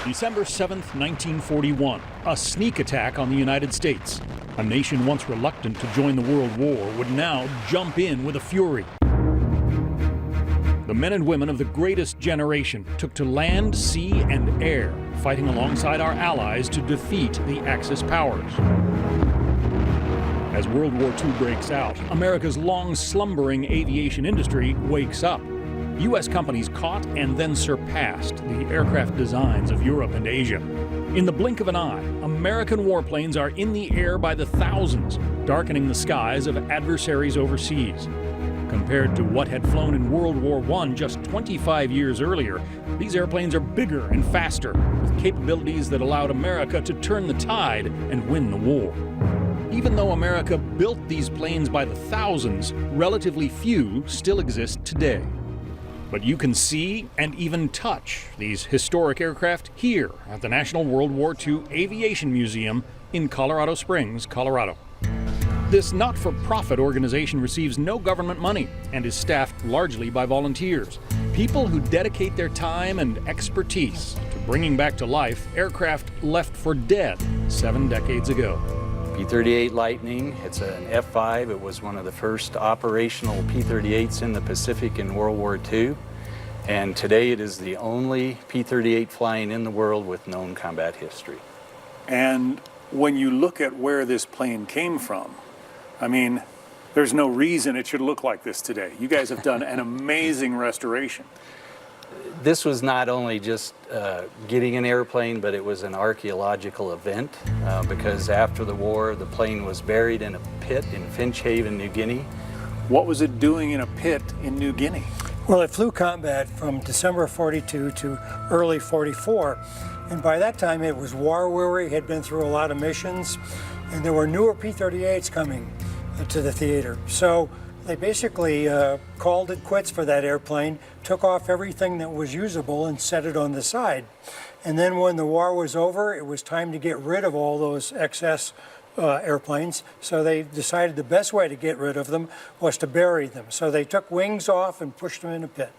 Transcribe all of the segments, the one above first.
December 7th, 1941, a sneak attack on the United States. A nation once reluctant to join the World War would now jump in with a fury. The men and women of the greatest generation took to land, sea, and air, fighting alongside our allies to defeat the Axis powers. As World War II breaks out, America's long slumbering aviation industry wakes up. U.S. companies caught and then surpassed the aircraft designs of Europe and Asia. In the blink of an eye, American warplanes are in the air by the thousands, darkening the skies of adversaries overseas. Compared to what had flown in World War I just 25 years earlier, these airplanes are bigger and faster, with capabilities that allowed America to turn the tide and win the war. Even though America built these planes by the thousands, relatively few still exist today. But you can see and even touch these historic aircraft here at the National World War II Aviation Museum in Colorado Springs, Colorado. This not-for-profit organization receives no government money and is staffed largely by volunteers, people who dedicate their time and expertise to bringing back to life aircraft left for dead 7 decades ago. P-38 Lightning, it's an F-5. It was one of the first operational P-38s in the Pacific in World War II. And today it is the only P-38 flying in the world with known combat history. And when you look at where this plane came from, I mean, there's no reason it should look like this today. You guys have done an amazing restoration. This was not only just getting an airplane, but it was an archaeological event because after the war, the plane was buried in a pit in Finch Haven, New Guinea. What was it doing in a pit in New Guinea? Well, it flew combat from December 42 to early 44. And by that time, it was war-weary, had been through a lot of missions, and there were newer P-38s coming to the theater. So they basically called it quits for that airplane, took off everything that was usable and set it on the side. And then when the war was over, it was time to get rid of all those excess airplanes. So they decided the best way to get rid of them was to bury them. So they took wings off and pushed them in a pit.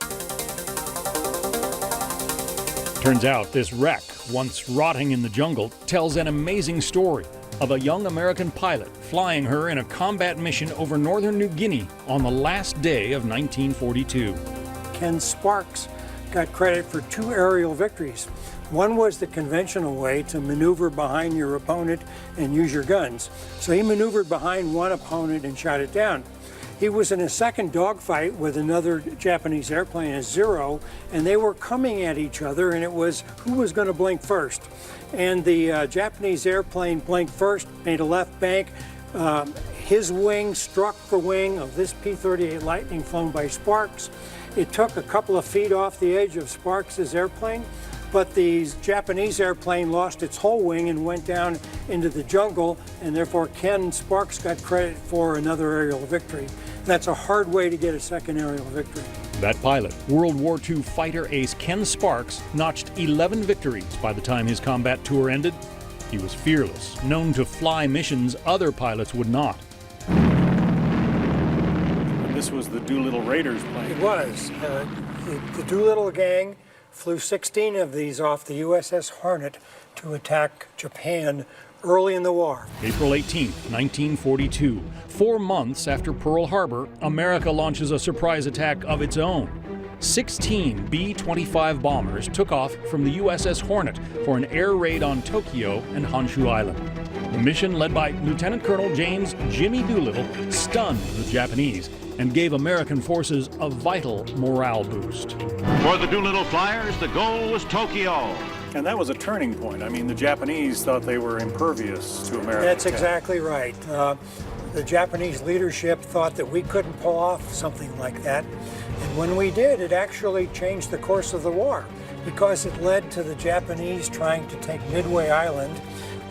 Turns out this wreck, once rotting in the jungle, tells an amazing story of a young American pilot flying her in a combat mission over northern New Guinea on the last day of 1942. Ken Sparks got credit for 2 aerial victories. One was the conventional way to maneuver behind your opponent and use your guns. So he maneuvered behind one opponent and shot it down. He was in a second dogfight with another Japanese airplane, a Zero, and they were coming at each other, and it was who was going to blink first. And the Japanese airplane blinked first, made a left bank. His wing struck the wing of this P-38 Lightning flown by Sparks. It took a couple of feet off the edge of Sparks' airplane, but the Japanese airplane lost its whole wing and went down into the jungle, and therefore Ken Sparks got credit for another aerial victory. That's a hard way to get a second aerial victory. That pilot, World War II fighter ace Ken Sparks, notched 11 victories by the time his combat tour ended. He was fearless, known to fly missions other pilots would not. And this was the Doolittle Raiders plane. It was. The Doolittle gang flew 16 of these off the USS Hornet to attack Japan early in the war. April 18, 1942. 4 months after Pearl Harbor, America launches a surprise attack of its own. 16 B-25 bombers took off from the USS Hornet for an air raid on Tokyo and Honshu Island. The mission, led by Lieutenant Colonel James Jimmy Doolittle, stunned the Japanese and gave American forces a vital morale boost. For the Doolittle Flyers, the goal was Tokyo. And that was a turning point. I mean, the Japanese thought they were impervious to American That's attack. exactly right. The Japanese leadership thought that we couldn't pull off something like that. And when we did, it actually changed the course of the war because it led to the Japanese trying to take Midway Island,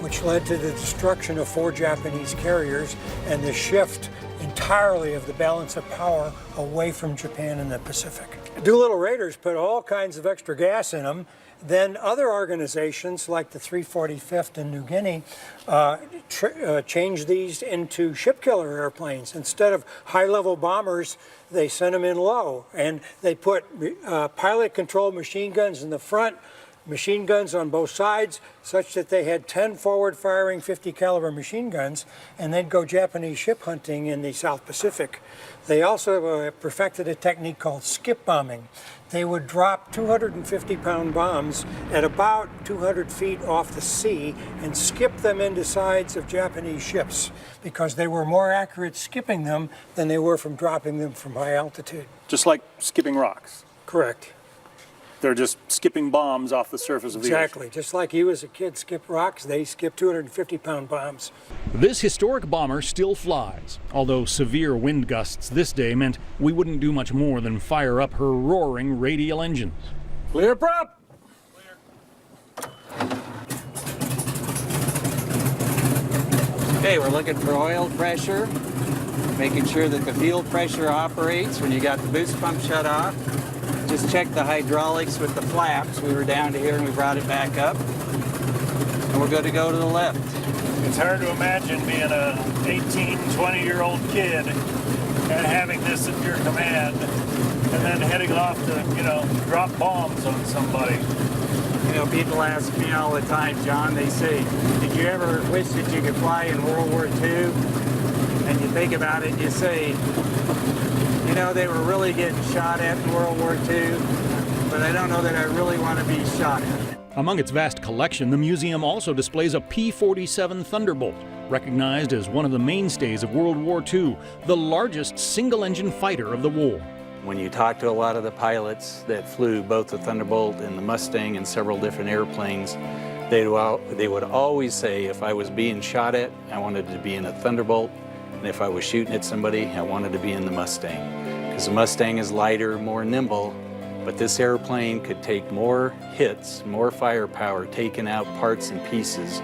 which led to the destruction of 4 Japanese carriers and the shift entirely of the balance of power away from Japan in the Pacific. Doolittle Raiders put all kinds of extra gas in them. Then other organizations like the 345th in New Guinea changed these into ship killer airplanes. Instead of high-level bombers, they sent them in low. And they put pilot-controlled machine guns in the front, machine guns on both sides, such that they had 10 forward-firing 50 caliber machine guns, and they'd go Japanese ship hunting in the South Pacific. They also perfected a technique called skip bombing. They would drop 250-pound bombs at about 200 feet off the sea and skip them into sides of Japanese ships because they were more accurate skipping them than they were from dropping them from high altitude. Just like skipping rocks. Correct. They're just skipping bombs off the surface of the ocean. Exactly. Just like you as a kid skip rocks, they skip 250-pound bombs. This historic bomber still flies, although severe wind gusts this day meant we wouldn't do much more than fire up her roaring radial engines. Clear prop! Okay, we're looking for oil pressure, making sure that the fuel pressure operates when you got the boost pump shut off. Just check the hydraulics with the flaps. We were down to here and we brought it back up. And we're good to go to the left. It's hard to imagine being a 18, 20-year-old kid and having this at your command and then heading off to, drop bombs on somebody. You know, people ask me all the time, John, they say, did you ever wish that you could fly in World War II? And you think about it and you say, you know, they were really getting shot at in World War II, but I don't know that I really want to be shot at. Among its vast collection, the museum also displays a P-47 Thunderbolt, recognized as one of the mainstays of World War II, the largest single-engine fighter of the war. When you talk to a lot of the pilots that flew both the Thunderbolt and the Mustang and several different airplanes, they would always say, if I was being shot at, I wanted to be in a Thunderbolt, and if I was shooting at somebody, I wanted to be in the Mustang. Because the Mustang is lighter, more nimble, but this airplane could take more hits, more firepower, taking out parts and pieces.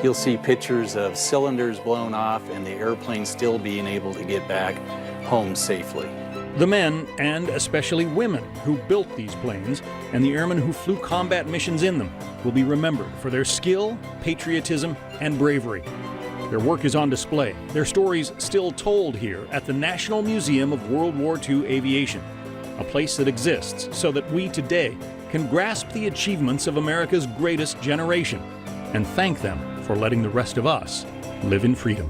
You'll see pictures of cylinders blown off and the airplane still being able to get back home safely. The men, and especially women, who built these planes, and the airmen who flew combat missions in them, will be remembered for their skill, patriotism, and bravery. Their work is on display, their stories still told here at the National Museum of World War II Aviation, a place that exists so that we today can grasp the achievements of America's greatest generation and thank them for letting the rest of us live in freedom.